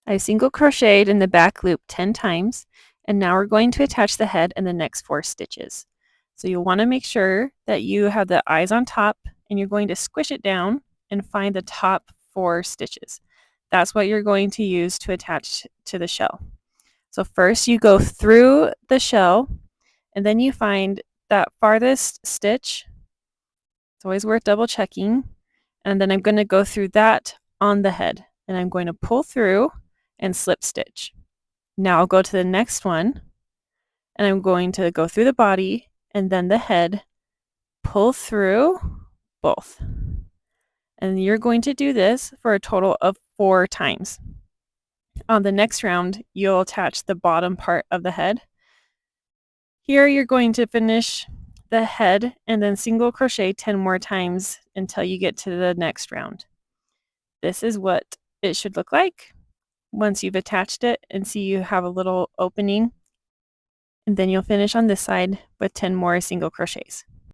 I single crocheted in the back loop 10 times, and now we're going to attach the head in the next 4 stitches. So you'll want to make sure that you have the eyes on top, and you're going to squish it down and find the top 4 stitches. That's what you're going to use to attach to the shell. So first you go through the shell, and then you find that farthest stitch. It's always worth double checking. And then I'm going to go through that on the head, and I'm going to pull through and slip stitch. Now I'll go to the next one, and I'm going to go through the body and then the head, pull through both. And you're going to do this for a total of 4 times. On the next round, you'll attach the bottom part of the head. Here you're going to finish the head and then single crochet 10 more times until you get to the next round. This is what it should look like once you've attached it, and see you have a little opening, and then you'll finish on this side with 10 more single crochets.